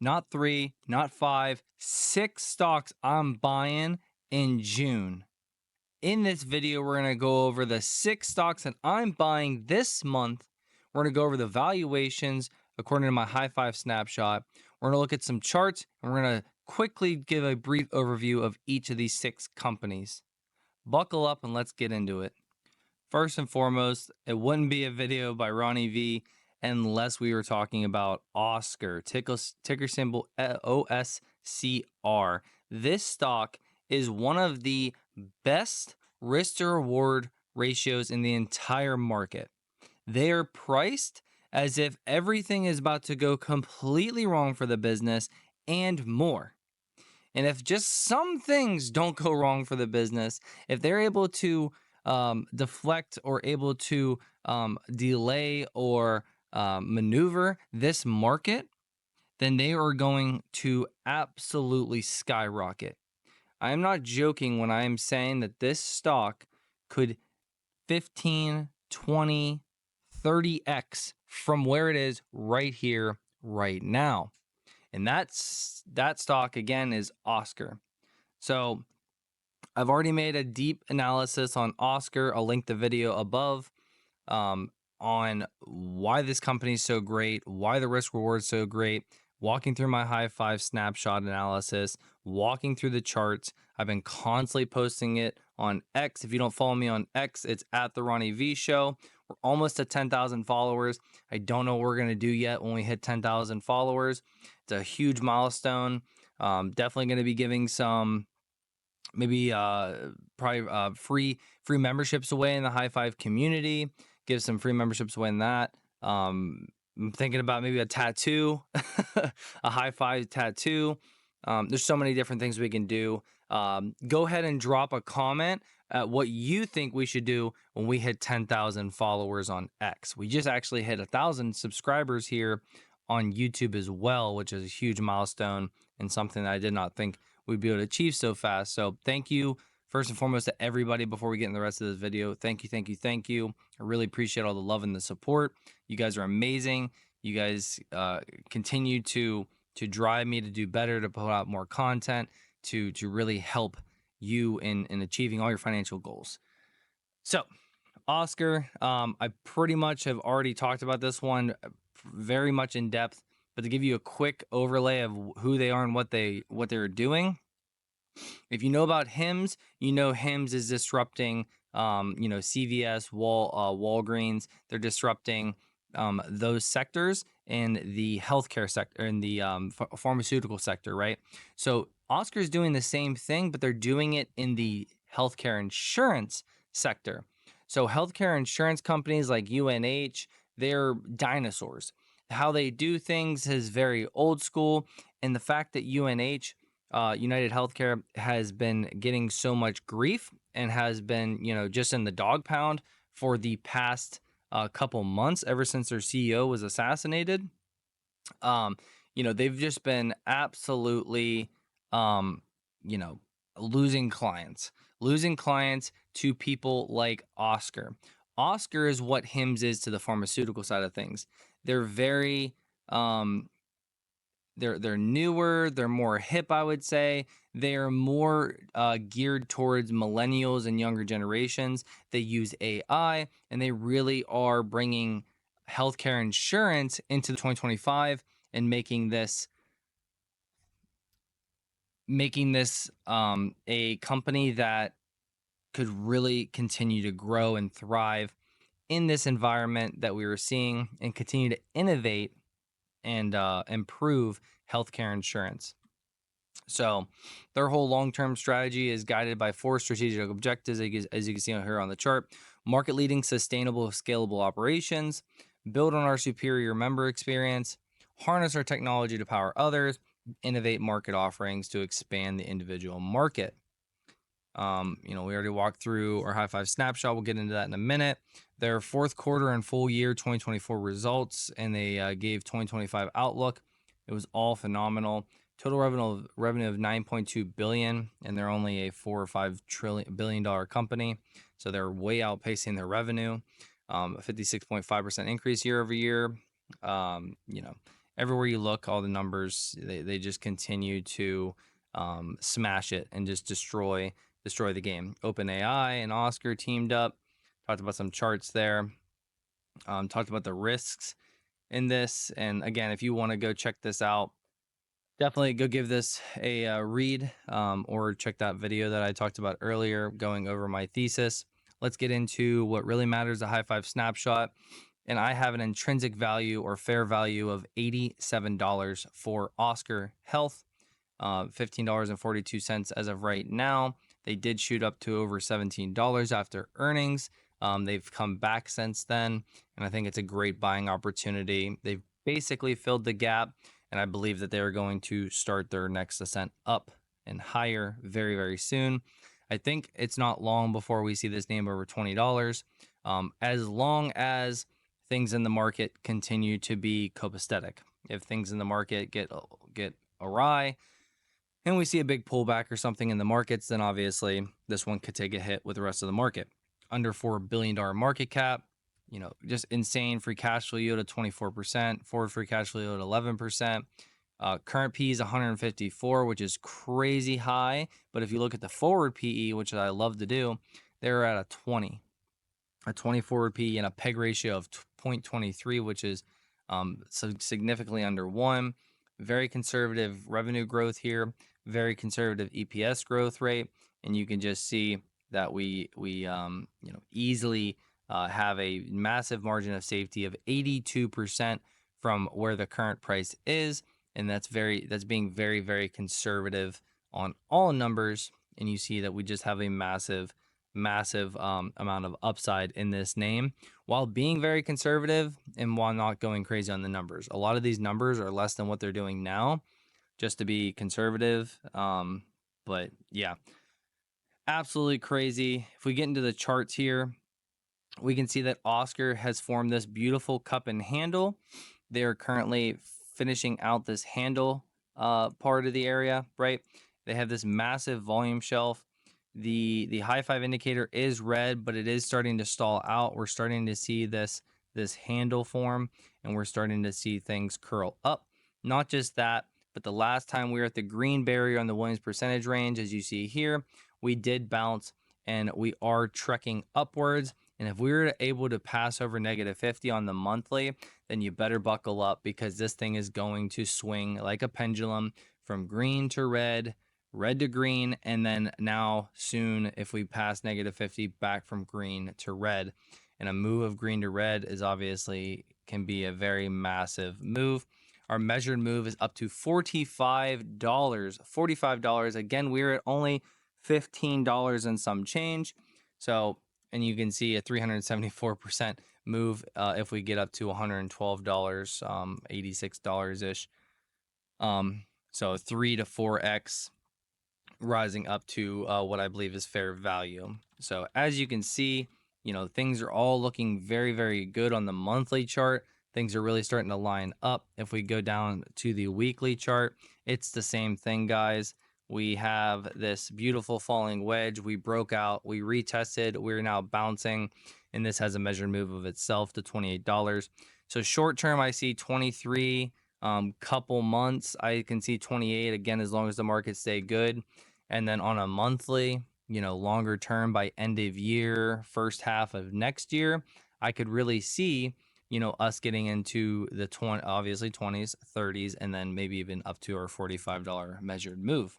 not 3, not 5, 6 stocks I'm buying in June. In this video, we're going to go over the 6 stocks that I'm buying this month. We're going to go over the valuations according to my high five snapshot. We're going to look at some charts, and we're going to quickly give a brief overview of each of these 6 companies. Buckle up and let's get into it. First and foremost, it wouldn't be a video by RonnieV unless we were talking about OSCR, ticker symbol OSCR. This stock is one of the best risk to reward ratios in the entire market. They are priced as if everything is about to go completely wrong for the business and more. And if just some things don't go wrong for the business, if they're able to deflect or able to delay or maneuver this market, then they are going to absolutely skyrocket. I am not joking when I am saying that this stock could 15, 20, 30x from where it is right here, right now. And that stock, again, is OSCR. So I've already made a deep analysis on OSCR. I'll link the video above on why this company is so great, why the risk reward is so great, walking through my high five snapshot analysis, walking through the charts. I've been constantly posting it on X. If you don't follow me on X, it's at the RonnieV Show. We're almost at 10,000 followers. I don't know what we're going to do yet when we hit 10,000 followers. It's a huge milestone. Definitely going to be giving some maybe probably free memberships away in the high five community. Give some free memberships away in that. I'm thinking about maybe a tattoo, a high five tattoo. There's so many different things we can do. Go ahead and drop a comment at what you think we should do when we hit 10,000 followers on X. We just actually hit 1,000 subscribers here on YouTube as well, which is a huge milestone and something that I did not think we'd be able to achieve so fast. So thank you first and foremost to everybody before we get in the rest of this video. Thank you. I really appreciate all the love and the support. You guys are amazing. You guys continue to drive me to do better, to put out more content, to really help you in achieving all your financial goals. So OSCR, I pretty much have already talked about this one very much in depth, but to give you a quick overlay of who they are and what they're doing. If you know about Hims, you know Hims is disrupting CVS, Walgreens. They're disrupting those sectors in the healthcare sector, in the pharmaceutical sector, right? So OSCR is doing the same thing, but they're doing it in the healthcare insurance sector. So healthcare insurance companies like UNH, they're dinosaurs. How they do things is very old school, and the fact that UNH, United Healthcare, has been getting so much grief and has been, just in the dog pound for the past couple months, ever since their CEO was assassinated. They've just been absolutely, losing clients to people like OSCR. OSCR is what Hims is to the pharmaceutical side of things. They're very, they're newer, they're more hip, I would say. They're more geared towards millennials and younger generations. They use AI, and they really are bringing healthcare insurance into 2025 and making this a company that could really continue to grow and thrive in this environment that we were seeing, and continue to innovate and improve healthcare insurance. So their whole long-term strategy is guided by 4 strategic objectives, as you can see here on the chart: market-leading, sustainable, scalable operations, build on our superior member experience, harness our technology to power others, innovate market offerings to expand the individual market. We already walked through our high five snapshot. We'll get into that in a minute. Their fourth quarter and full year 2024 results, and they gave 2025 outlook. It was all phenomenal. Total revenue of $9.2 billion, and they're only a $4 or $5 billion company, so they're way outpacing their revenue. A 56.5% increase year over year. everywhere you look, all the numbers, they just continue to smash it and just destroy the game. OpenAI and Oscar teamed up, talked about some charts there, talked about the risks in this. And again, if you want to go check this out, definitely go give this a read, or check that video that I talked about earlier going over my thesis. Let's get into what really matters, a high five snapshot. And I have an intrinsic value or fair value of $87 for Oscar Health, $15.42 as of right now. They did shoot up to over $17 after earnings. They've come back since then, and I think it's a great buying opportunity. They've basically filled the gap, and I believe that they are going to start their next ascent up and higher very, very soon. I think it's not long before we see this name over $20, as long as things in the market continue to be copacetic. If things in the market get awry and we see a big pullback or something in the markets, then obviously this one could take a hit with the rest of the market. Under $4 billion market cap, just insane free cash flow yield of 24%, forward free cash flow yield 11%. Current P is 154, which is crazy high. But if you look at the forward PE, which I love to do, they're at a 20 forward PE and a PEG ratio of 0.23, which is so significantly under 1. Very conservative revenue growth here, very conservative EPS growth rate, and you can just see that we easily have a massive margin of safety of 82% from where the current price is, and that's being very, very conservative on all numbers. And you see that we just have a massive amount of upside in this name while being very conservative and while not going crazy on the numbers. A lot of these numbers are less than what they're doing now just to be conservative. But yeah, absolutely crazy. If we get into the charts here, we can see that Oscar has formed this beautiful cup and handle. They are currently finishing out this handle part of the area, right? They have this massive volume shelf. The high five indicator is red, but it is starting to stall out. We're starting to see this handle form, and we're starting to see things curl up. Not just that, but the last time we were at the green barrier on the Williams percentage range, as you see here, we did bounce and we are trekking upwards. And if we were able to pass over -50 on the monthly, then you better buckle up, because this thing is going to swing like a pendulum from green to red, red to green, and then now soon, if we pass -50, back from green to red. And a move of green to red is obviously can be a very massive move. Our measured move is up to $45. $45. Again, we're at only $15 and some change. So, and you can see a 374% move if we get up to $112, $86 ish. So 3 to 4x rising up to what I believe is fair value. So as you can see, things are all looking very, very good on the monthly chart. Things are really starting to line up. If we go down to the weekly chart, it's the same thing, guys. We have this beautiful falling wedge. We broke out, we retested, we're now bouncing, and this has a measured move of itself to $28. So short term, I see 23, couple months, I can see 28 again, as long as the markets stay good. And then on a monthly, longer term, by end of year, first half of next year, I could really see, us getting into the 20s, 30s, and then maybe even up to our $45 measured move.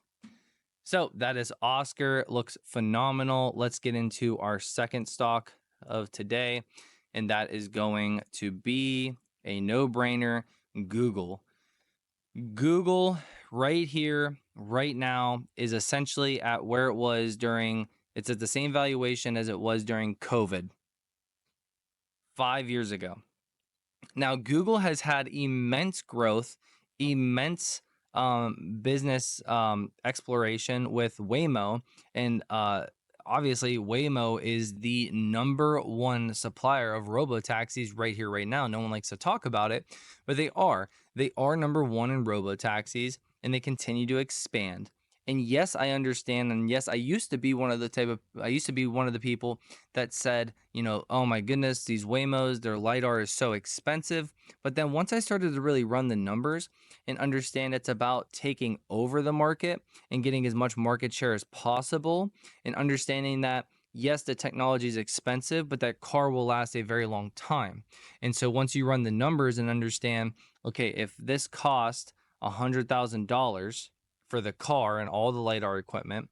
So that is Oscar. Looks phenomenal. Let's get into our second stock of today, and that is going to be a no-brainer, Google. Google right here, right now, is essentially at where it was it's at the same valuation as it was during COVID 5 years ago. Now, Google has had immense growth, immense business exploration with Waymo, and obviously Waymo is the #1 supplier of robotaxis right here, right now. No one likes to talk about it, but they are #1 in robotaxis, and they continue to expand. And yes, I understand. And yes, I used to be one of the people that said, oh my goodness, these Waymos, their LiDAR is so expensive. But then once I started to really run the numbers and understand it's about taking over the market and getting as much market share as possible, and understanding that, yes, the technology is expensive, but that car will last a very long time. And so once you run the numbers and understand, okay, if this cost $100,000 for the car and all the LiDAR equipment,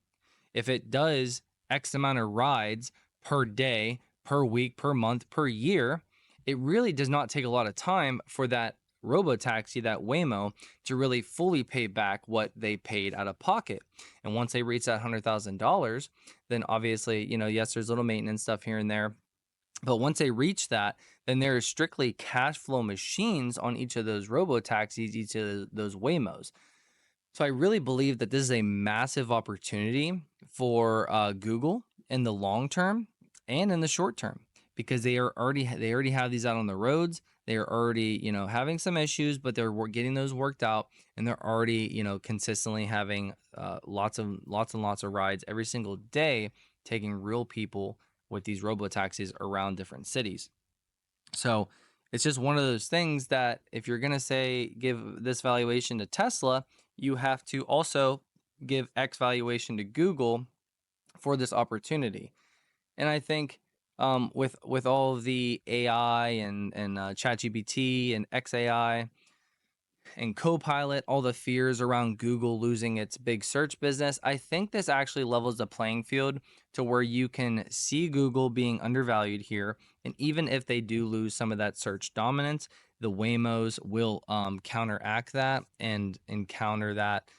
if it does X amount of rides per day, per week, per month, per year, it really does not take a lot of time for that robotaxi, that Waymo, to really fully pay back what they paid out of pocket. And once they reach that $100,000, then obviously, yes, there's little maintenance stuff here and there. But once they reach that, then there are strictly cash flow machines on each of those robo taxis, each of those Waymos. So I really believe that this is a massive opportunity for Google in the long term and in the short term, because they already have these out on the roads. They are already having some issues, but they're getting those worked out, and they're already consistently having lots and lots of rides every single day, taking real people with these robo taxis around different cities. So it's just one of those things that if you're going to say give this valuation to Tesla, you have to also give X valuation to Google for this opportunity. And I think with all of the AI and ChatGPT and XAI and Copilot, all the fears around Google losing its big search business, I think this actually levels the playing field to where you can see Google being undervalued here. And even if they do lose some of that search dominance, the Waymos will counteract that and counter that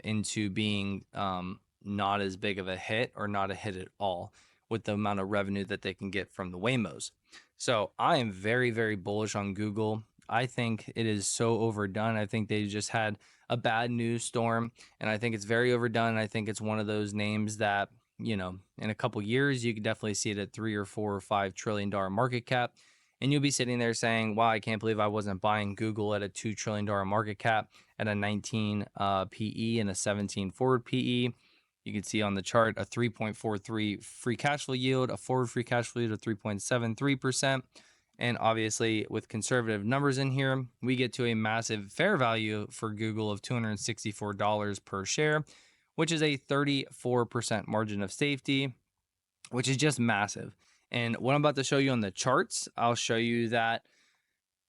into being not as big of a hit, or not a hit at all, with the amount of revenue that they can get from the Waymos. So I am very, very bullish on Google. I think it is so overdone. I think they just had a bad news storm, and I think it's very overdone. I think it's one of those names that, in a couple years, you could definitely see it at $3 or $4 or $5 trillion market cap. And you'll be sitting there saying, wow, I can't believe I wasn't buying Google at a $2 trillion market cap, at a 19 PE and a 17 forward PE. You can see on the chart a 3.43 free cash flow yield, a forward free cash flow yield of 3.73%. And obviously, with conservative numbers in here, we get to a massive fair value for Google of $264 per share, which is a 34% margin of safety, which is just massive. And what I'm about to show you on the charts, I'll show you that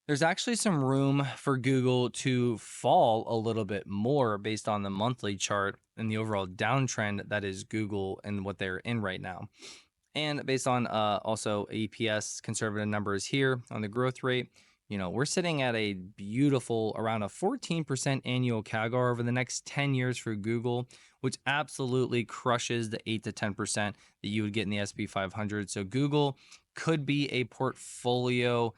there's actually some room for Google to fall a little bit more based on the monthly chart and the overall downtrend that is Google and what they're in right now. And based on also EPS conservative numbers here on the growth rate, we're sitting at a beautiful around a 14% annual CAGR over the next 10 years for Google, which absolutely crushes the 8 to 10% that you would get in the S&P 500. So Google could be a portfolio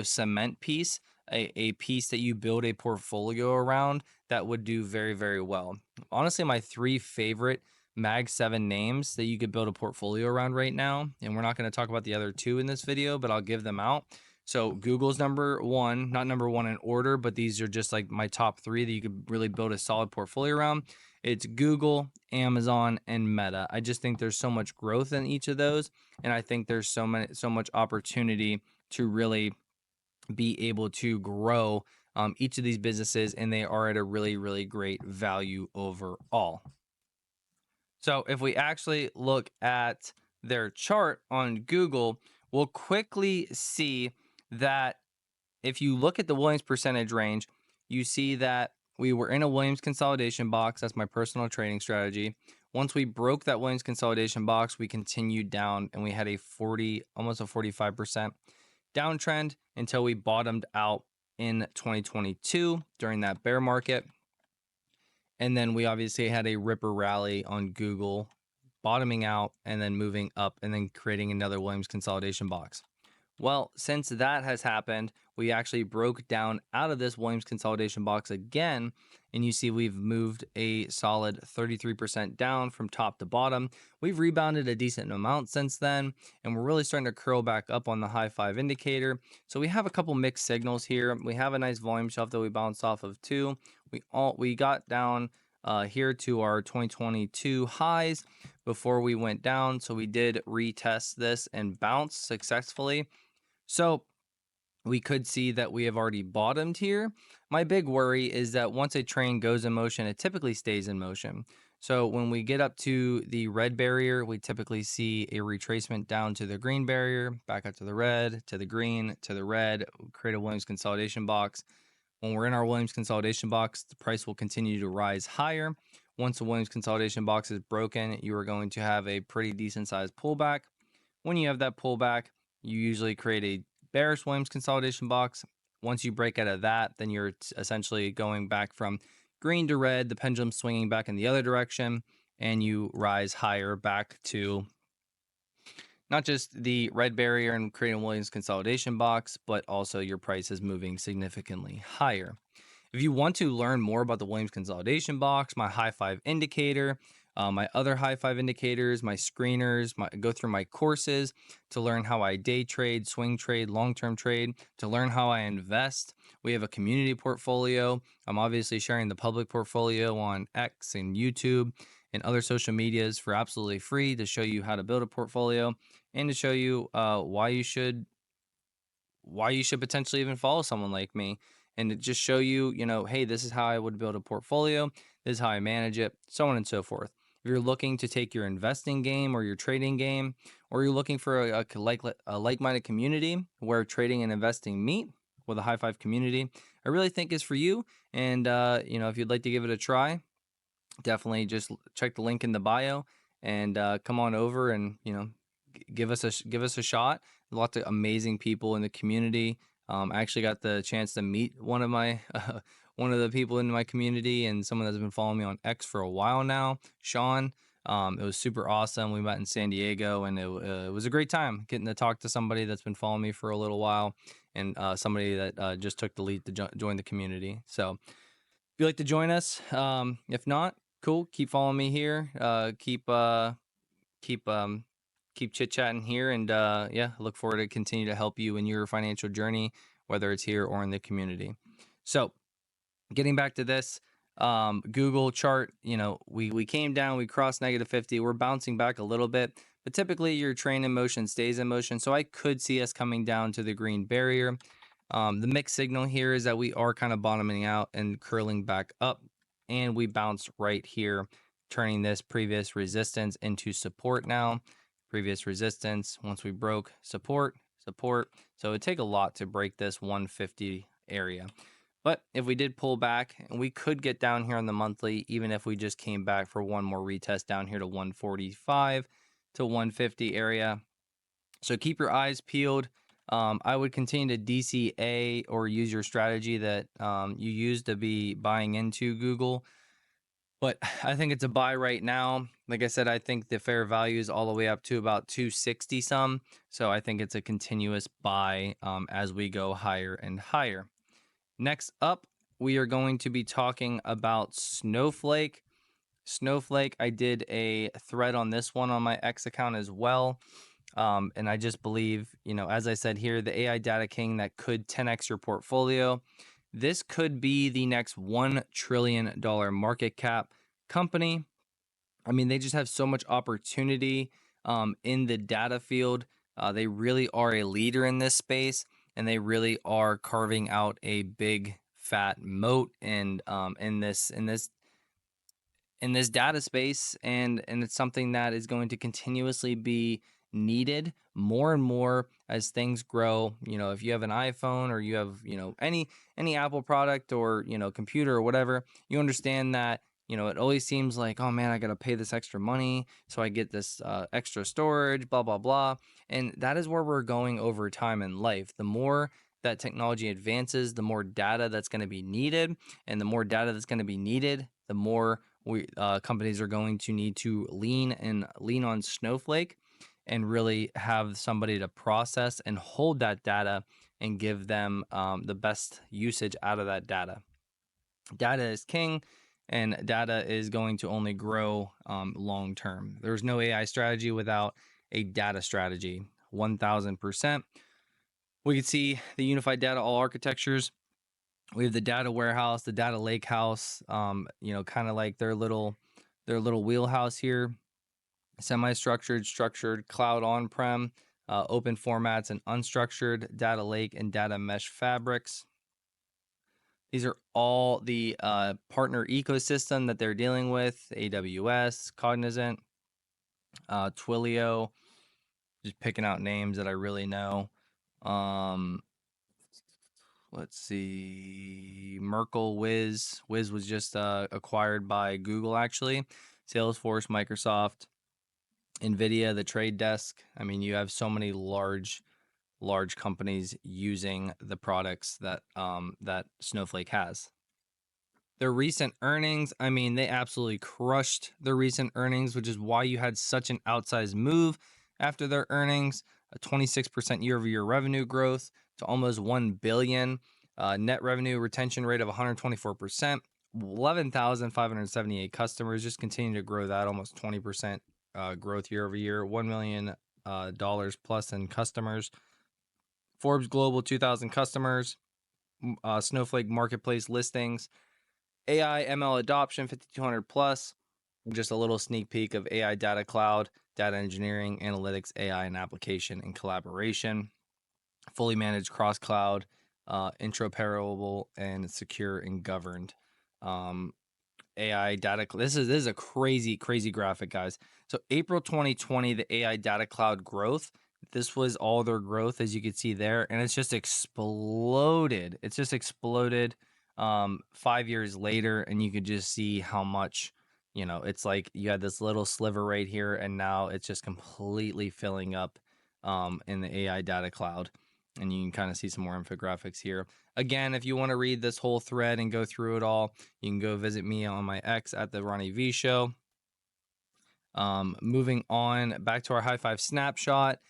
cement piece, a piece that you build a portfolio around that would do very, very well. Honestly, my three favorite Mag 7 names that you could build a portfolio around right now, and we're not going to talk about the other two in this video, but I'll give them out. So Google's number one, not number one in order, but these are just like my top three that you could really build a solid portfolio around. It's Google, Amazon, and Meta. I just think there's so much growth in each of those, and I think there's so much opportunity to really be able to grow each of these businesses, and they are at a really, really great value overall. So if we actually look at their chart on Google, we'll quickly see that if you look at the Williams percentage range, you see that we were in a Williams consolidation box. That's my personal trading strategy. Once we broke that Williams consolidation box, we continued down, and we had almost a 45% downtrend until we bottomed out in 2022 during that bear market. And then we obviously had a ripper rally on Google, bottoming out and then moving up and then creating another Williams consolidation box. Well, since that has happened, we actually broke down out of this Williams consolidation box again. And you see we've moved a solid 33% down from top to bottom. We've rebounded a decent amount since then, and we're really starting to curl back up on the high five indicator. So we have a couple mixed signals here. We have a nice volume shelf that we bounced off of too. We got down here to our 2022 highs before we went down. So we did retest this and bounce successfully. So we could see that we have already bottomed here. My big worry is that once a train goes in motion, it typically stays in motion. So when we get up to the red barrier, we typically see a retracement down to the green barrier, back up to the red, to the green, to the red, create a Williams consolidation box. When we're in our Williams consolidation box, the price will continue to rise higher. Once the Williams consolidation box is broken, you are going to have a pretty decent sized pullback. When you have that pullback, you usually create a bearish Williams consolidation box. Once you break out of that, then you're essentially going back from green to red, the pendulum swinging back in the other direction, and you rise higher back to not just the red barrier and creating a Williams consolidation box, but also your price is moving significantly higher. If you want to learn more about the Williams consolidation box, my high five indicator, my other high five indicators, my screeners, go through my courses to learn how I day trade, swing trade, long-term trade, to learn how I invest. We have a community portfolio. I'm obviously sharing the public portfolio on X and YouTube and other social medias for absolutely free to show you how to build a portfolio and to show you why you should potentially even follow someone like me, and to just show you, hey, this is how I would build a portfolio. This is how I manage it, so on and so forth. If you're looking to take your investing game or your trading game, or you're looking for a like-minded community where trading and investing meet with a high five community, I really think is for you. And, if you'd like to give it a try, definitely just check the link in the bio and come on over and give us a shot. Lots of amazing people in the community. I actually got the chance to meet one of my one of the people in my community and someone that's been following me on X for a while now, Sean. It was super awesome. We met in San Diego, and it was a great time getting to talk to somebody that's been following me for a little while, and somebody that just took the lead to join the community. So if you'd like to join us, if not, cool. Keep following me here. Keep keep chit chatting here, and yeah, look forward to continue to help you in your financial journey, whether it's here or in the community. So, getting back to this, Google chart, we came down, we crossed -50. We're bouncing back a little bit, but typically your train in motion stays in motion. So I could see us coming down to the green barrier. The mixed signal here is that we are kind of bottoming out and curling back up, and we bounce right here, turning this previous resistance into support now. Previous resistance, once we broke support. So it'd take a lot to break this 150 area. But if we did pull back, we could get down here on the monthly, even if we just came back for one more retest down here to 145 to 150 area. So keep your eyes peeled. I would continue to DCA or use your strategy that you use to be buying into Google. But I think it's a buy right now. Like I said, I think the fair value is all the way up to about 260 some. So I think it's a continuous buy as we go higher and higher. Next up, we are going to be talking about Snowflake. Snowflake, I did a thread on this one on my X account as well. And I just believe, as I said here, the AI data king that could 10x your portfolio. This could be the next $1 trillion market cap company. I mean, they just have so much opportunity in the data field. They really are a leader in this space, and they really are carving out a big fat moat and in this data space, and it's something that is going to continuously be needed more and more as things grow. If you have an iPhone or you have any Apple product or computer or whatever, you understand that it always seems like, oh man, I gotta pay this extra money so I get this extra storage, blah blah blah. And that is where we're going over time in life. The more that technology advances, the more data that's going to be needed, and the more data that's going to be needed, the more companies are going to need to lean on Snowflake. and really have somebody to process and hold that data and give them the best usage out of that data. Data is king, and data is going to only grow long term. There's no AI strategy without a data strategy. 1000%. We can see the unified data all architectures. We have the data warehouse, the data lake house, kind of like their little wheelhouse here. Semi-structured, structured, cloud on-prem, open formats, and unstructured data lake and data mesh fabrics. These are all the partner ecosystem that they're dealing with: AWS, Cognizant, Twilio. Just picking out names that I really know. Let's see, Merkle, Wiz. Wiz was just acquired by Google, actually. Salesforce, Microsoft, NVIDIA, the Trade Desk. I mean, you have so many large companies using the products that that Snowflake has. Their recent earnings, I mean, they absolutely crushed their recent earnings, which is why you had such an outsized move after their earnings. A 26% year-over-year revenue growth to almost $1 billion. Net revenue retention rate of 124%. 11,578 customers. Just continue to grow that, almost 20% growth year-over-year. $1 million plus in customers. Forbes Global 2,000 customers. Snowflake Marketplace listings. AI ML adoption 5,200 plus. Just a little sneak peek of AI data cloud, data engineering, analytics, AI, and application and collaboration. Fully managed cross cloud, interoperable and secure and governed. AI data. This is a crazy graphic, guys. So April 2020, the AI data cloud growth. This was all their growth, as you can see there, and it's just exploded. It's just exploded 5 years later, and you could just see how much, it's like you had this little sliver right here, and now it's just completely filling up in the AI data cloud. And you can kind of see some more infographics here. Again, if you want to read this whole thread and go through it all, you can go visit me on my X at the RonnieV show. Moving on back to our high five snapshot,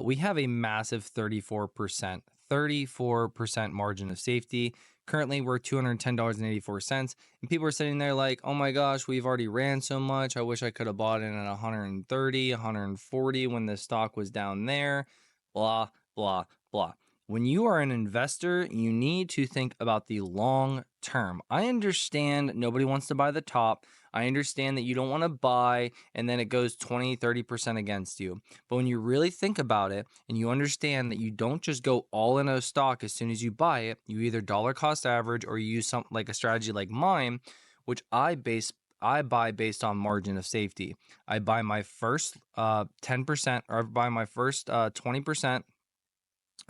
we have a massive 34% margin of safety. Currently, we're $210.84, and people are sitting there like, oh my gosh, we've already ran so much. I wish I could have bought in at 130, 140 when the stock was down there. Blah, blah, blah. When you are an investor, you need to think about the long term. I understand nobody wants to buy the top. I understand that you don't want to buy and then it goes 20, 30% against you. But when you really think about it and you understand that you don't just go all in a stock as soon as you buy it, you either dollar cost average or you use something like a strategy like mine, which I buy based on margin of safety. I buy my first 10% or I buy my first 20%.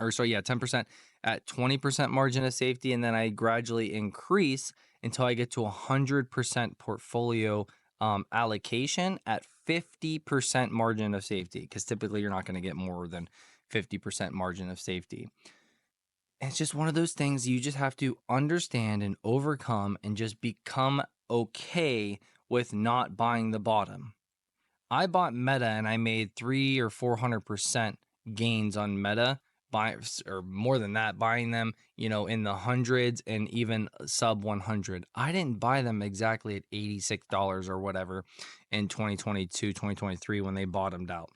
10% at 20% margin of safety, and then I gradually increase until I get to 100% portfolio allocation at 50% margin of safety, because typically you're not going to get more than 50% margin of safety. And it's just one of those things you just have to understand and overcome and just become okay with not buying the bottom. I bought Meta and I made 300 or 400% gains on Meta, or more than that, buying them, in the hundreds and even sub 100. I didn't buy them exactly at $86 or whatever in 2022, 2023 when they bottomed out.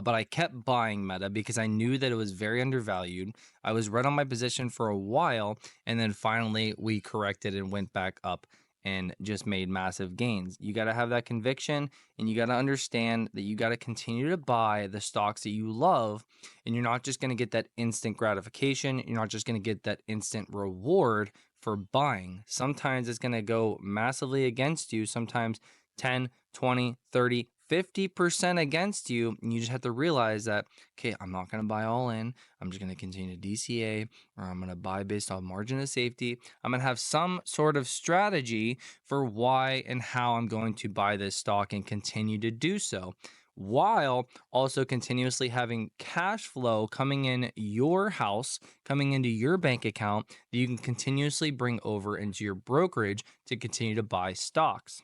But I kept buying Meta because I knew that it was very undervalued. I was right on my position for a while, and then finally we corrected and went back up and just made massive gains. You got to have that conviction, and you got to understand that you got to continue to buy the stocks that you love, and you're not just going to get that instant gratification. You're not just going to get that instant reward for buying. Sometimes it's going to go massively against you. Sometimes 10, 20, 30, 50% against you, and you just have to realize that, okay, I'm not going to buy all in. I'm just going to continue to DCA, or I'm going to buy based on margin of safety. I'm going to have some sort of strategy for why and how I'm going to buy this stock and continue to do so, while also continuously having cash flow coming in your house, coming into your bank account that you can continuously bring over into your brokerage to continue to buy stocks.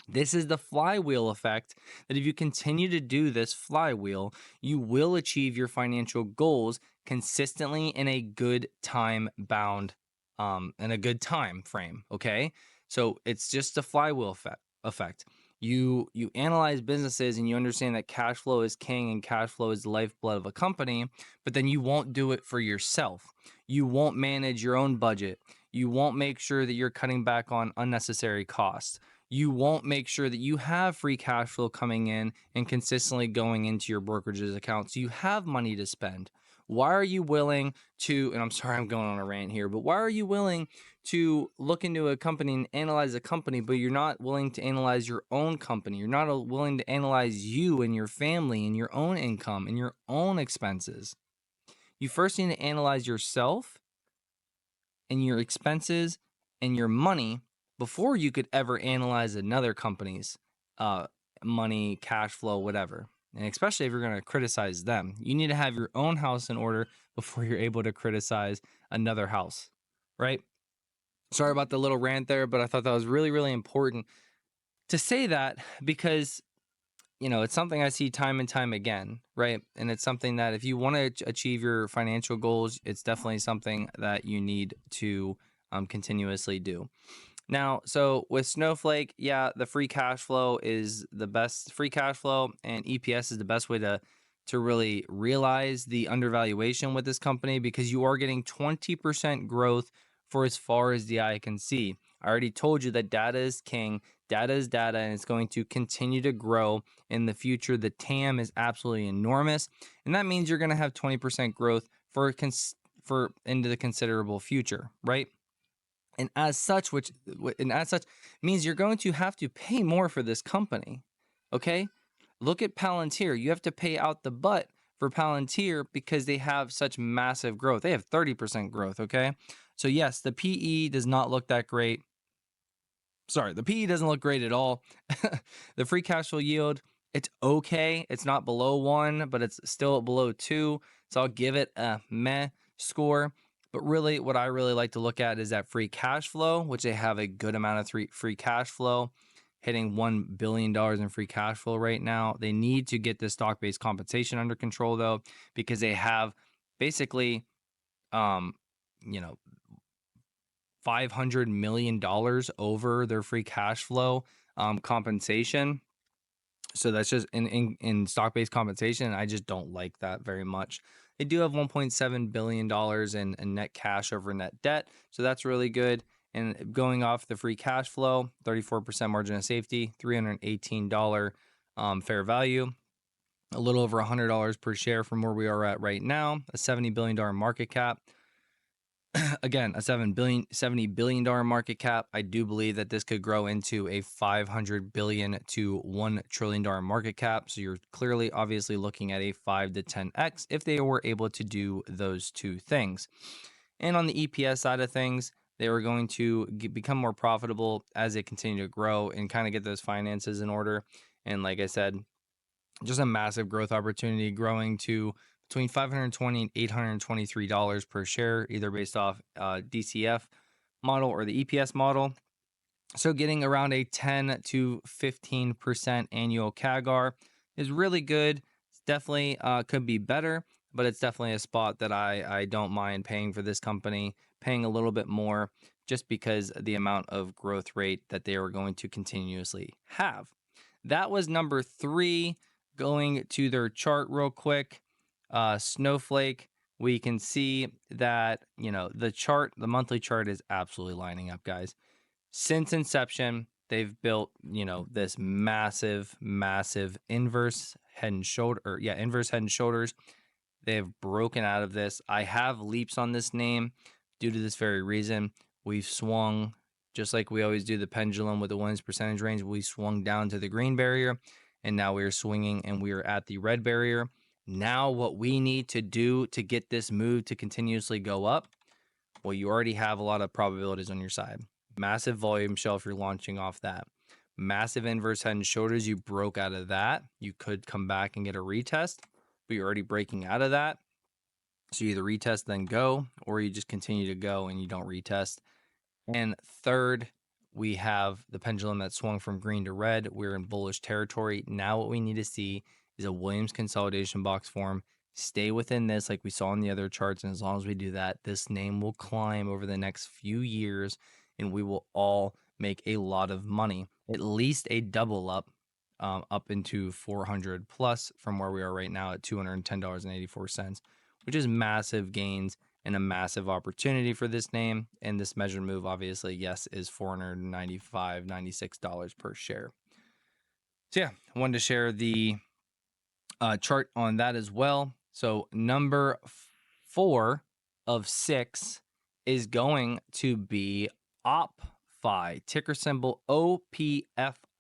This is the flywheel effect that if you continue to do this flywheel, you will achieve your financial goals consistently in a good time bound in a good time frame, okay? So it's just a flywheel effect. You analyze businesses and you understand that cash flow is king and cash flow is the lifeblood of a company, but then you won't do it for yourself. You won't manage your own budget. You won't make sure that you're cutting back on unnecessary costs. You won't make sure that you have free cash flow coming in and consistently going into your brokerage's account so you have money to spend. Why are you willing to, and I'm sorry I'm going on a rant here, but why are you willing to look into a company and analyze a company, but you're not willing to analyze your own company? You're not willing to analyze you and your family and your own income and your own expenses. You first need to analyze yourself and your expenses and your money before you could ever analyze another company's money, cash flow, whatever. And especially if you're going to criticize them, you need to have your own house in order before you're able to criticize another house, right? Sorry about the little rant there, but I thought that was really, really important to say that because it's something I see time and time again, right? And it's something that if you want to achieve your financial goals, it's definitely something that you need to continuously do. Now, so with Snowflake, yeah, the free cash flow is the best. Free cash flow and EPS is the best way to really realize the undervaluation with this company because you are getting 20% growth for as far as the eye can see. I already told you that data is king. Data is data, and it's going to continue to grow in the future. The TAM is absolutely enormous, and that means you're going to have 20% growth for into the considerable future, right? And as such means you're going to have to pay more for this company. Okay? Look at Palantir. You have to pay out the butt for Palantir because they have such massive growth. They have 30% growth, okay? So yes, the PE does not look that great. Sorry, the PE doesn't look great at all. The free cash flow yield, it's okay. It's not below 1, but it's still below 2. So I'll give it a meh score. But really, what I really like to look at is that free cash flow, which they have a good amount of free cash flow, hitting $1 billion in free cash flow right now. They need to get the stock-based compensation under control, though, because they have basically, you know, $500 million over their free cash flow compensation. So that's just in stock-based compensation. I just don't like that very much. They do have $1.7 billion in net cash over net debt. So that's really good. And going off the free cash flow, 34% margin of safety, $318 fair value, a little over $100 per share from where we are at right now, a $70 billion market cap. Again, a $70 billion market cap. I do believe that this could grow into a $500 billion to $1 trillion market cap. So you're clearly, obviously looking at a 5 to 10x if they were able to do those two things. And on the EPS side of things, they were going to become more profitable as they continue to grow and kind of get those finances in order. And like I said, just a massive growth opportunity, growing to between $520 and $823 per share, either based off DCF model or the EPS model. So getting around a 10 to 15% annual CAGR is really good. It's definitely could be better, but it's definitely a spot that I don't mind paying for this company, paying a little bit more just because of the amount of growth rate that they are going to continuously have. That was number 3. Going to their chart real quick, Snowflake, we can see that, the monthly chart is absolutely lining up, guys. Since inception, they've built, this massive inverse head and shoulders. They've broken out of this. I have leaps on this name due to this very reason. We've swung, just like we always do the pendulum with the wins percentage range, we swung down to the green barrier, and now we are swinging and we are at the red barrier. Now what we need to do to get this move to continuously go up, well, you already have a lot of probabilities on your side. Massive volume shelf, you're launching off that. Massive inverse head and shoulders, you broke out of that. You could come back and get a retest, but you're already breaking out of that. So you either retest then go, or you just continue to go and you don't retest. And third, we have the pendulum that swung from green to red. We're in bullish territory. Now what we need to see is a Williams consolidation box form. Stay within this like we saw in the other charts. And as long as we do that, this name will climb over the next few years and we will all make a lot of money, at least a double up into 400 plus from where we are right now at $210.84, which is massive gains and a massive opportunity for this name. And this measured move, obviously, yes, is $495, $96 per share. So yeah, I wanted to share the chart on that as well. So number 4 of 6 is going to be OPFI, ticker symbol OPFI.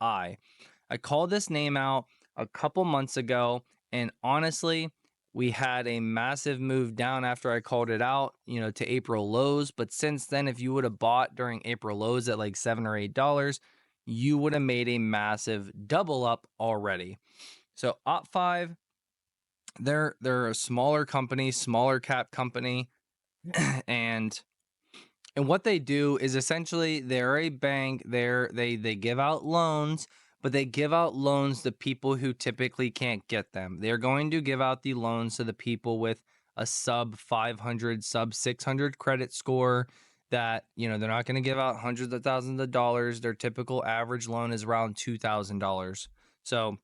I called this name out a couple months ago, and honestly, we had a massive move down after I called it out, to April lows. But since then, if you would have bought during April lows at like $7 or $8, you would have made a massive double up already. So OPFI, they're a smaller company, smaller cap company, and what they do is essentially they're a bank. They give out loans, but they give out loans to people who typically can't get them. They're going to give out the loans to the people with a sub 500, sub 600 credit score that, they're not going to give out hundreds of thousands of dollars. Their typical average loan is around $2,000. So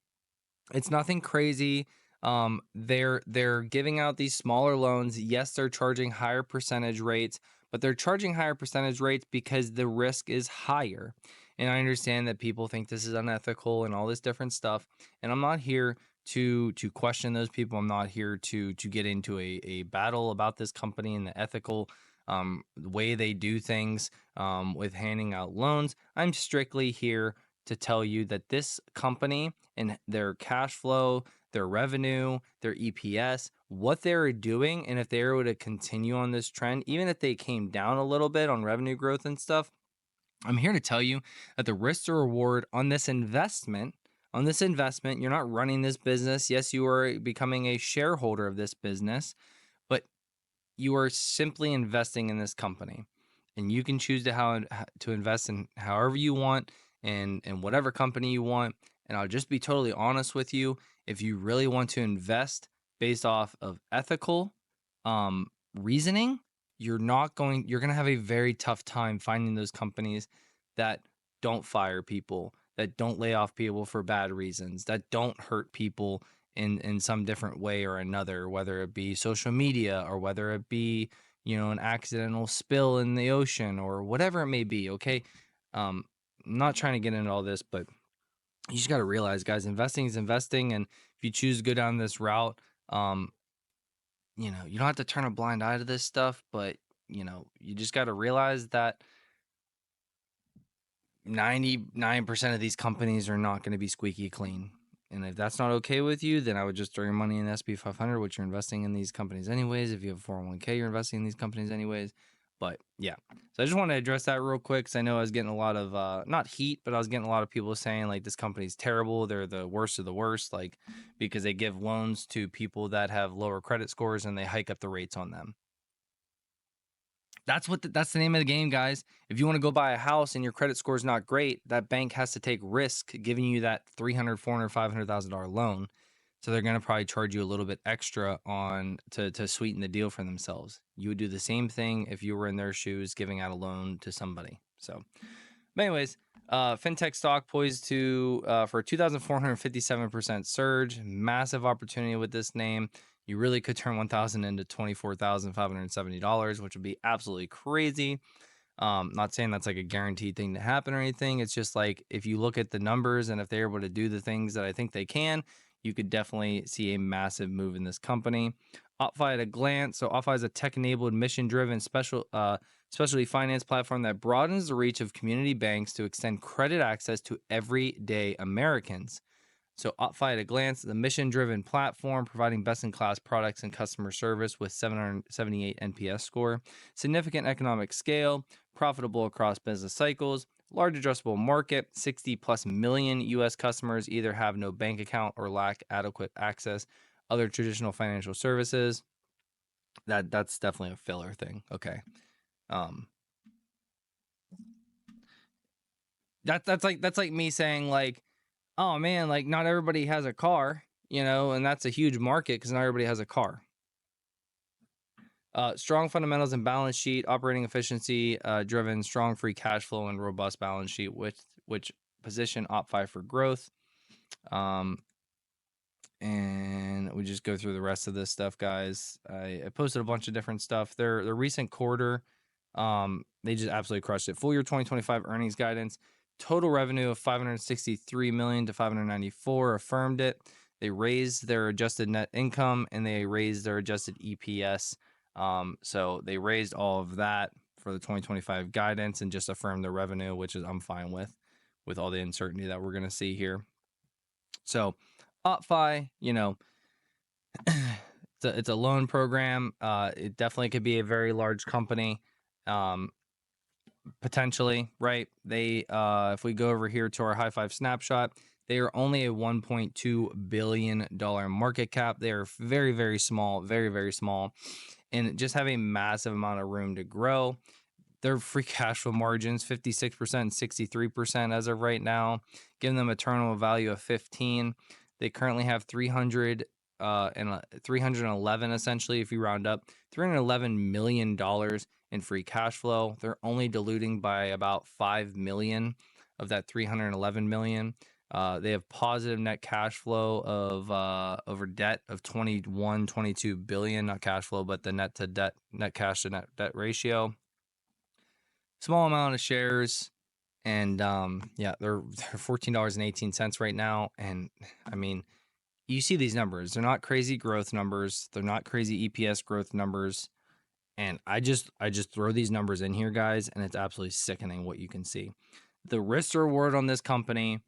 it's nothing crazy. They're giving out these smaller loans. Yes, they're charging higher percentage rates, but they're charging higher percentage rates because the risk is higher. And I understand that people think this is unethical and all this different stuff. And I'm not here to question those people. I'm not here to get into a battle about this company and the ethical way they do things with handing out loans. I'm strictly here to tell you that this company and their cash flow, their revenue, their EPS, what they're doing, and if they were to continue on this trend, even if they came down a little bit on revenue growth and stuff, I'm here to tell you that the risk to reward on this investment, you're not running this business. Yes, you are becoming a shareholder of this business, but you are simply investing in this company. And you can choose to invest in however you want and whatever company you want. And I'll just be totally honest with you. If you really want to invest based off of ethical reasoning, you're going to have a very tough time finding those companies that don't fire people, that don't lay off people for bad reasons, that don't hurt people in some different way or another, whether it be social media or whether it be, an accidental spill in the ocean or whatever it may be. Okay. I'm not trying to get into all this, but you just got to realize, guys, investing is investing. And if you choose to go down this route, you don't have to turn a blind eye to this stuff, but you just got to realize that 99% of these companies are not going to be squeaky clean. And if that's not okay with you, then I would just throw your money in the SP 500, which you're investing in these companies anyways. If you have a 401k, you're investing in these companies anyways. But yeah, so I just want to address that real quick because I know I was getting a lot of, not heat, but I was getting a lot of people saying like this company's terrible. They're the worst of the worst, like because they give loans to people that have lower credit scores and they hike up the rates on them. That's the name of the game, guys. If you want to go buy a house and your credit score is not great, that bank has to take risk giving you that $300,000, $400,000, $500,000 loan. So they're going to probably charge you a little bit extra to sweeten the deal for themselves. You would do the same thing if you were in their shoes giving out a loan to somebody. So, but anyways, fintech stock poised for a 2,457% surge. Massive opportunity with this name. You really could turn 1,000 into $24,570, which would be absolutely crazy. Not saying that's like a guaranteed thing to happen or anything. It's just like if you look at the numbers and if they're able to do the things that I think they can, you could definitely see a massive move in this company. OPFI at a glance. So OPFI is a tech-enabled, mission-driven specialty finance platform that broadens the reach of community banks to extend credit access to everyday Americans. So OPFI at a glance, the mission-driven platform providing best-in-class products and customer service with 778 NPS score, significant economic scale, profitable across business cycles, large addressable market, 60 plus million U.S. customers either have no bank account or lack adequate access, other traditional financial services. That's definitely a filler thing. Okay. That's like me saying like, oh man, like not everybody has a car, you know, and that's a huge market because not everybody has a car. Strong fundamentals and balance sheet, operating efficiency driven, strong free cash flow, and robust balance sheet, which position OPFI for growth. And we just go through the rest of this stuff, guys. I posted a bunch of different stuff. Their recent quarter, they just absolutely crushed it. Full year 2025 earnings guidance, total revenue of 563 million to 594, affirmed it. They raised their adjusted net income and they raised their adjusted EPS. So they raised all of that for the 2025 guidance and just affirmed the revenue, which is I'm fine with all the uncertainty that we're going to see here. So OPFI, you know, it's a loan program. It definitely could be a very large company, potentially, right? They, if we go over here to our high five snapshot, they are only a $1.2 billion market cap. They are very, very small, very, very small, and just have a massive amount of room to grow. Their free cash flow margins 56% and 63% as of right now, giving them a terminal value of 15. They currently have 311 essentially, if you round up, $311 million in free cash flow. They're only diluting by about 5 million of that 311 million. They have positive net cash flow of over debt of 22 billion, not cash flow, but the net cash to net debt ratio. Small amount of shares, and yeah, they're $14.18 right now. And I mean, you see these numbers, they're not crazy growth numbers, they're not crazy EPS growth numbers, and I just throw these numbers in here, guys, and it's absolutely sickening what you can see. The risk reward on this company,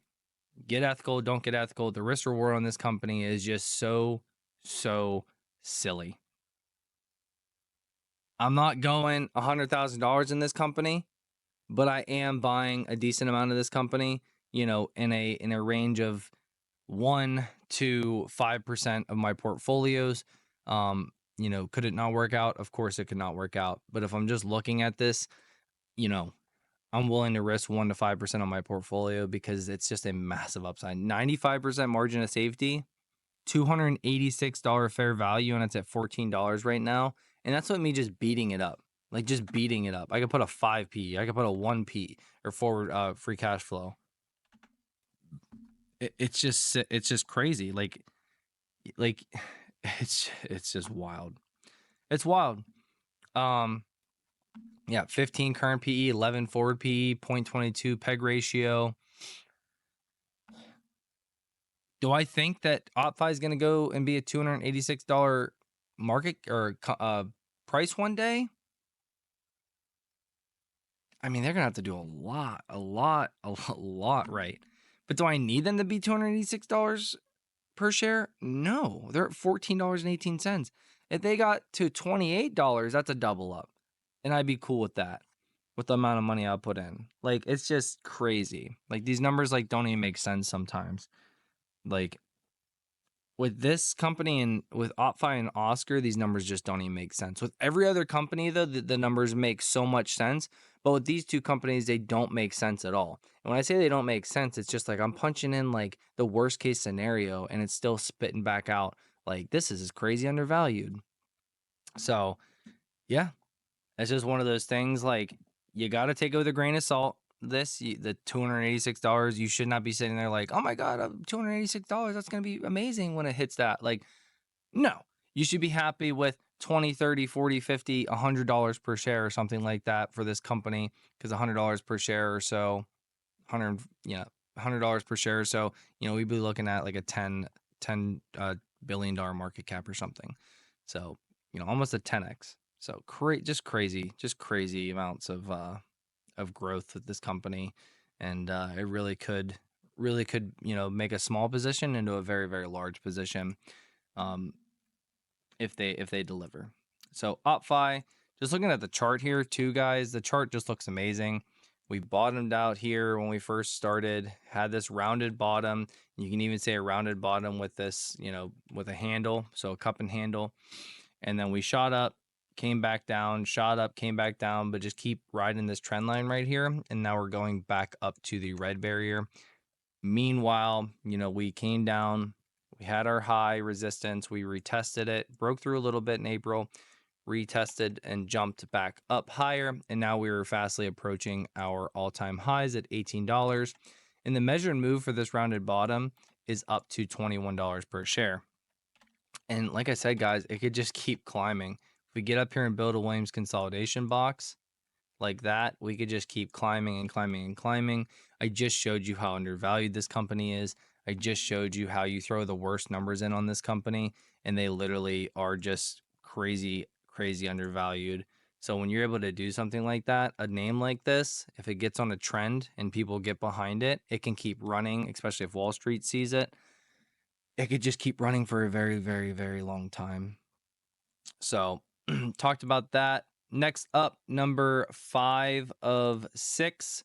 get ethical, don't get ethical, the risk reward on this company is just so silly. I'm not going $100,000 in this company, but I am buying a decent amount of this company, you know, in a range of 1 to 5% of my portfolios. You know, could it not work out? Of course it could not work out. But if I'm just looking at this, you know, I'm willing to risk 1 to 5% on my portfolio because it's just a massive upside. 95% margin of safety, $286 fair value, and it's at $14 right now. And that's what me just beating it up. Like just beating it up. I could put a 5p, I could put a 1p or forward free cash flow. It's just crazy. Like it's just wild. It's wild. Yeah, 15 current PE, 11 forward PE, 0.22 peg ratio. Do I think that OPFI is going to go and be a $286 market or price one day? I mean, they're going to have to do a lot right. But do I need them to be $286 per share? No, they're at $14.18. If they got to $28, that's a double up. And I'd be cool with that, with the amount of money I'll put in. Like, it's just crazy. Like, these numbers, like, don't even make sense sometimes. Like, with this company and with OPFI and Oscar, these numbers just don't even make sense. With every other company, though, the numbers make so much sense. But with these two companies, they don't make sense at all. And when I say they don't make sense, it's just like I'm punching in like the worst case scenario and it's still spitting back out like this is crazy undervalued. So, yeah, it's just one of those things. Like, you got to take it with a grain of salt. The $286, you should not be sitting there like, oh my God, $286, that's going to be amazing when it hits that. Like, no, you should be happy with 20, 30, 40, 50, $100 per share or something like that for this company, because $100 per share or so, $100 per share or so, you know, we'd be looking at like a $10 billion market cap or something. So, you know, almost a 10x. So just crazy amounts of growth with this company, and it really could, you know, make a small position into a very, very large position, if they deliver. So OPFI, just looking at the chart here too, guys, the chart just looks amazing. We bottomed out here when we first started, had this rounded bottom. You can even say a rounded bottom with this, you know, with a handle, so a cup and handle, and then we shot up, came back down, shot up, came back down, but just keep riding this trend line right here. And now we're going back up to the red barrier. Meanwhile, we came down, we had our high resistance, we retested it, broke through a little bit in April, retested and jumped back up higher. And now we were fastly approaching our all-time highs at $18. And the measured move for this rounded bottom is up to $21 per share. And like I said, guys, it could just keep climbing. If we get up here and build a Williams consolidation box like that, we could just keep climbing and climbing and climbing. I just showed you how undervalued this company is. I just showed you how you throw the worst numbers in on this company and they literally are just crazy, crazy undervalued. So when you're able to do something like that, a name like this, if it gets on a trend and people get behind it, it can keep running, especially if Wall Street sees it. It could just keep running for a very, very, very long time. So talked about that. Next up, number 5 of 6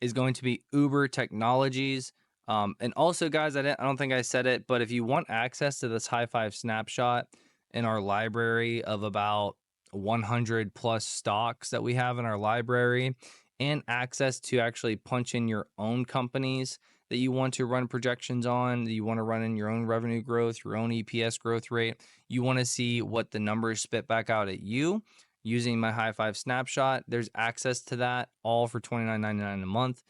is going to be Uber Technologies. And also, guys, I don't think I said it, but if you want access to this high five snapshot in our library of about 100 plus stocks that we have in our library, and access to actually punch in your own companies that you want to run projections on, that you want to run in your own revenue growth, your own EPS growth rate, you want to see what the numbers spit back out at you using my high five snapshot, there's access to that all for $29.99 a month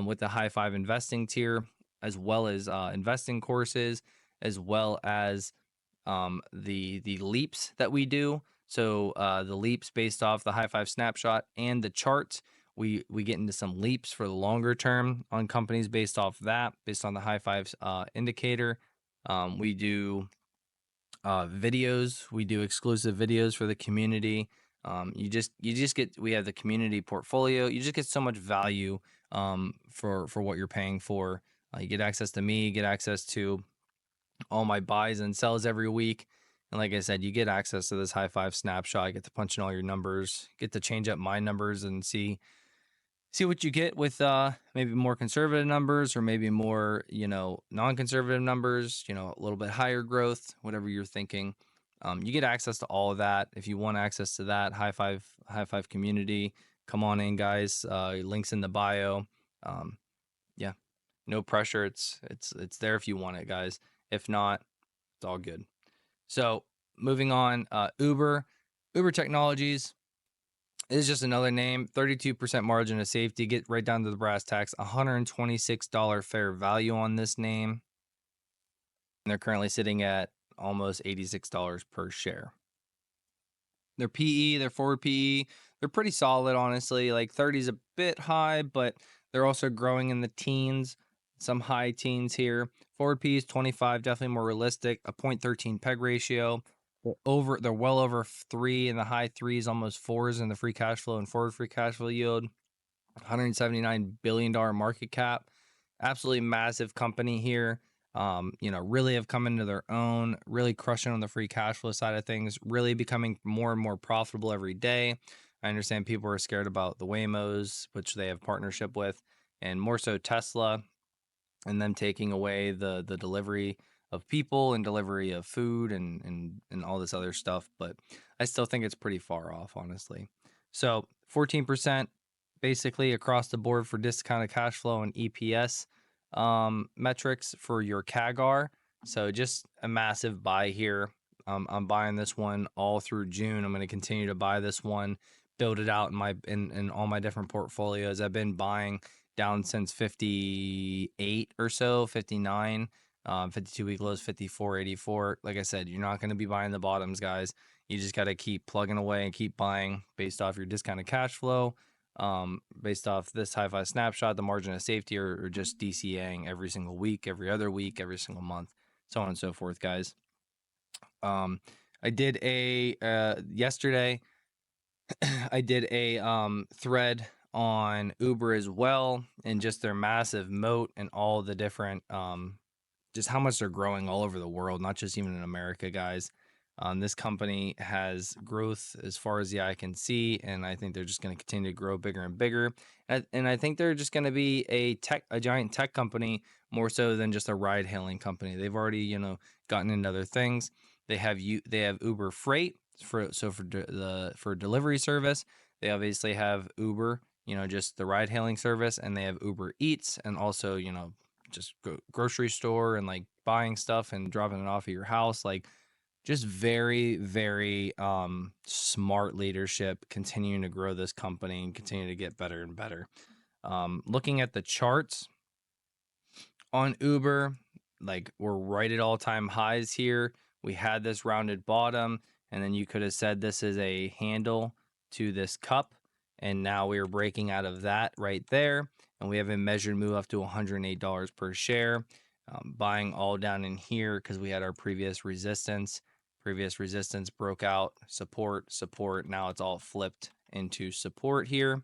with the high five investing tier, as well as investing courses, as well as the leaps that we do. So the leaps based off the high five snapshot and the charts, we get into some leaps for the longer term on companies based off that, based on the high fives indicator. We do videos. We do exclusive videos for the community. You just get, we have the community portfolio. You just get so much value for what you're paying for. You get access to me, get access to all my buys and sells every week. And like I said, you get access to this high five snapshot. You get to punch in all your numbers, get to change up my numbers and see what you get with maybe more conservative numbers or maybe more, non-conservative numbers, a little bit higher growth, whatever you're thinking. You get access to all of that. If you want access to that high five community, come on in, guys. Links in the bio. Yeah, no pressure. It's there if you want it, guys. If not, it's all good. So moving on, Uber Technologies is just another name. 32% margin of safety. Get right down to the brass tacks. $126 fair value on this name. And they're currently sitting at almost $86 per share. Their PE, their forward PE, they're pretty solid, honestly. Like 30 is a bit high, but they're also growing in the teens, some high teens here. Forward PE is 25, definitely more realistic. A 0.13 PEG ratio. They're well over 3 in the high 3s, almost 4s in the free cash flow and forward free cash flow yield. $179 billion market cap. Absolutely massive company here. Really have come into their own, really crushing on the free cash flow side of things, really becoming more and more profitable every day. I understand people are scared about the Waymos, which they have partnership with, and more so Tesla, and them taking away the delivery of people and delivery of food and all this other stuff. But I still think it's pretty far off, honestly. So 14% basically across the board for discounted cash flow and EPS metrics for your CAGR. So just a massive buy here. I'm buying this one all through June. I'm going to continue to buy this one, build it out in all my different portfolios. I've been buying down since 58 or so, 59, 52 week lows, 54.84. Like I said, you're not going to be buying the bottoms, guys. You just got to keep plugging away and keep buying based off your discounted cash flow, based off this high five snapshot, the margin of safety, or just DCAing every single week, every other week, every single month, so on and so forth, guys. I did yesterday, I did a thread on Uber as well, and just their massive moat and all the different, just how much they're growing all over the world, not just even in America, guys. This company has growth as far as the eye can see, and I think they're just going to continue to grow bigger and bigger. And I think they're just going to be a giant tech company more so than just a ride-hailing company. They've already, gotten into other things. They have Uber Freight, For delivery service, they obviously have Uber, just the ride hailing service, and they have Uber Eats, and also, just grocery store and like buying stuff and dropping it off at your house. Like, just very, very smart leadership, continuing to grow this company and continue to get better and better. Looking at the charts on Uber, like, we're right at all-time highs here. We had this rounded bottom, and then you could have said this is a handle to this cup, and now we are breaking out of that right there, and we have a measured move up to $108 per share. Buying all down in here because we had our previous resistance. Previous resistance broke out, support. Now it's all flipped into support here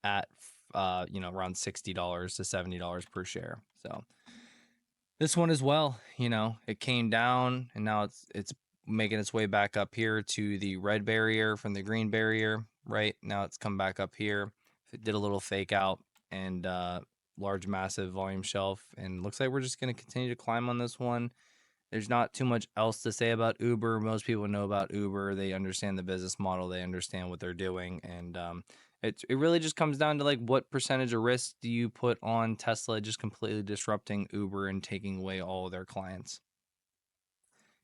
at around $60 to $70 per share. So this one as well, it came down, and now it's making its way back up here to the red barrier from the green barrier. Right now it's come back up here. It did a little fake out and large massive volume shelf, and looks like we're just going to continue to climb on this one. There's not too much else to say about Uber. Most people know about Uber. They understand the business model. They understand what they're doing. And it really just comes down to, like, what percentage of risk do you put on Tesla just completely disrupting Uber and taking away all of their clients?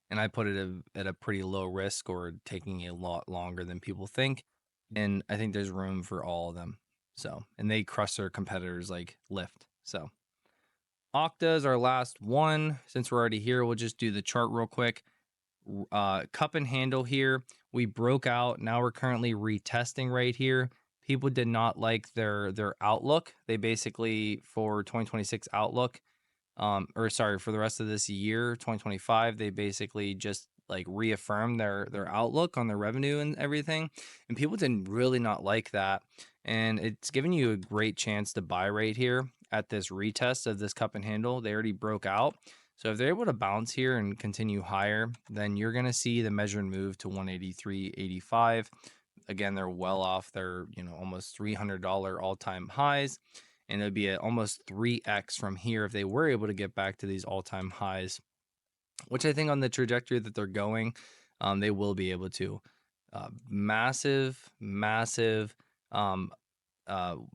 And I put it at a pretty low risk, or taking a lot longer than people think. And I think there's room for all of them. So, and they crush their competitors like Lyft. So OCTA is our last one. Since we're already here, we'll just do the chart real quick. Cup and handle here. We broke out. Now we're currently retesting right here. People did not like their outlook. They basically, for 2026 outlook, for the rest of this year, 2025, they basically just like reaffirmed their outlook on their revenue and everything. And people didn't really not like that. And it's giving you a great chance to buy right here at this retest of this cup and handle. They already broke out. So if they're able to bounce here and continue higher, then you're going to see the measured move to 183.85. Again, they're well off their, almost $300 all-time highs. And it would be at almost 3x from here if they were able to get back to these all-time highs, which I think on the trajectory that they're going, they will be able to. Massive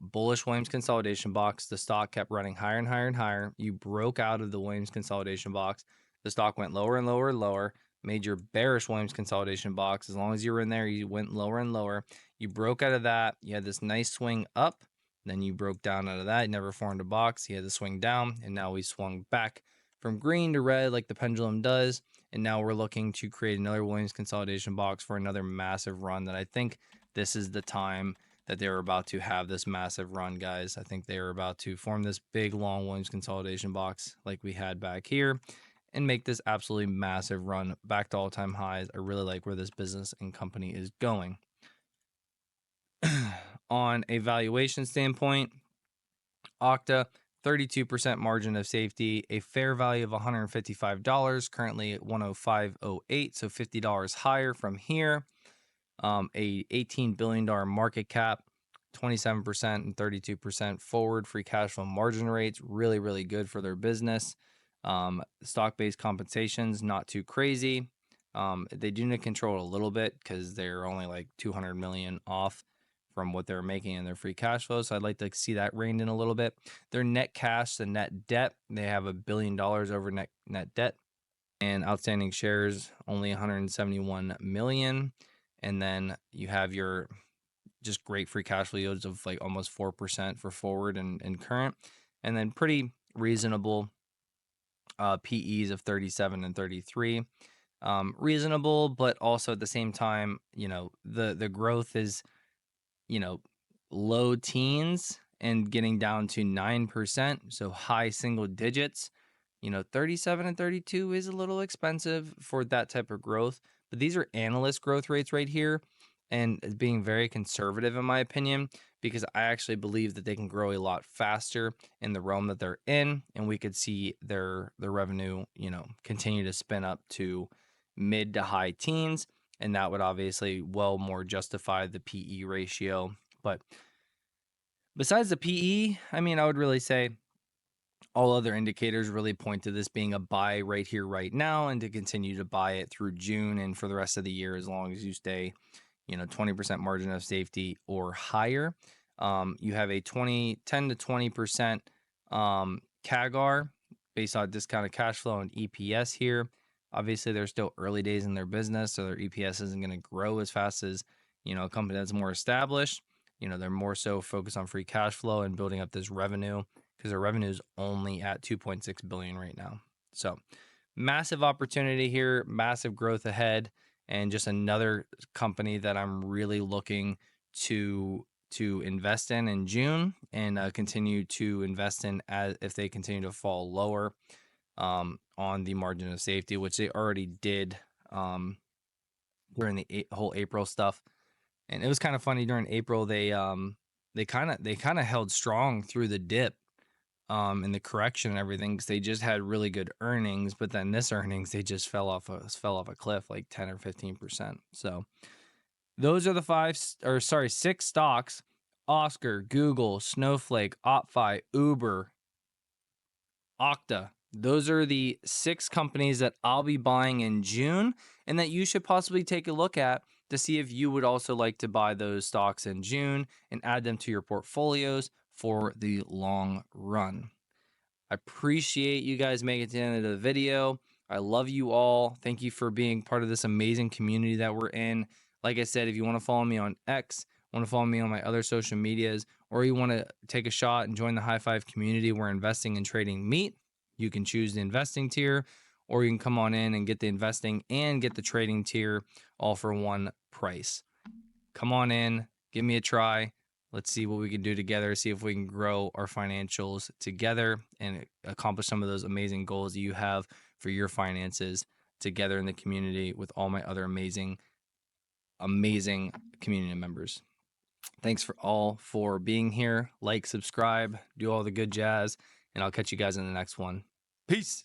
bullish Williams consolidation box. The stock kept running higher and higher and higher. You broke out of the Williams consolidation box. The stock went lower and lower and lower. Made your bearish Williams consolidation box. As long as you were in there, you went lower and lower. You broke out of that. You had this nice swing up. Then you broke down out of that. You never formed a box. You had to swing down, and now we swung back from green to red like the pendulum does. And now we're looking to create another Williams consolidation box for another massive run that I think this is the time that they were about to have this massive run, guys. I think they were about to form this big, long Williams consolidation box like we had back here and make this absolutely massive run back to all-time highs. I really like where this business and company is going. On a valuation standpoint, OCTA, 32% margin of safety, a fair value of $155, currently at $105.08, so $50 higher from here. A $18 billion market cap, 27% and 32% forward free cash flow margin rates, really, really good for their business. Stock-based compensations, not too crazy. They do need to control it a little bit because they're only like 200 million off from what they're making in their free cash flow. So I'd like to see that reined in a little bit. Their net cash, the net debt, they have $1 billion over net debt, and outstanding shares only 171 million. And then you have your just great free cash flow yields of like almost 4% for forward and current, and then pretty reasonable PEs of 37 and 33. Reasonable, but also at the same time, the growth is, low teens and getting down to 9%, so high single digits. 37 and 32 is a little expensive for that type of growth, but these are analyst growth rates right here, and being very conservative in my opinion, because I actually believe that they can grow a lot faster in the realm that they're in, and we could see their revenue, continue to spin up to mid to high teens, and that would obviously well more justify the PE ratio. But besides the PE, I would really say All other indicators really point to this being a buy right here, right now, and to continue to buy it through June and for the rest of the year, as long as you stay, 20% margin of safety or higher. You have a 10 to 20% CAGR based on discounted cash flow and EPS here. Obviously, they're still early days in their business, so their EPS isn't going to grow as fast as, a company that's more established. They're more so focused on free cash flow and building up this revenue, because their revenue is only at 2.6 billion right now. So massive opportunity here, massive growth ahead, and just another company that I'm really looking to invest in June, and continue to invest in as if they continue to fall lower on the margin of safety, which they already did during the whole April stuff. And it was kind of funny during April. They kind of held strong through the dip and the correction and everything, because they just had really good earnings. But then this earnings, they just fell off a cliff, like 10 or 15%. So those are the 6 stocks: Oscar, Google, Snowflake, OPFI, Uber, OCTA. Those are the 6 companies that I'll be buying in June, and that you should possibly take a look at to see if you would also like to buy those stocks in June and add them to your portfolios for the long run. I appreciate you guys making it to the end of the video. I love you all. Thank you for being part of this amazing community that we're in. Like I said, if you want to follow me on X, want to follow me on my other social medias, or you want to take a shot and join the High Five community where investing and trading meet, you can choose the investing tier, or you can come on in and get the investing and get the trading tier all for one price. Come on in, give me a try. Let's see what we can do together, see if we can grow our financials together and accomplish some of those amazing goals that you have for your finances together in the community with all my other amazing community members. Thanks for being here. Like, subscribe, do all the good jazz, and I'll catch you guys in the next one. Peace.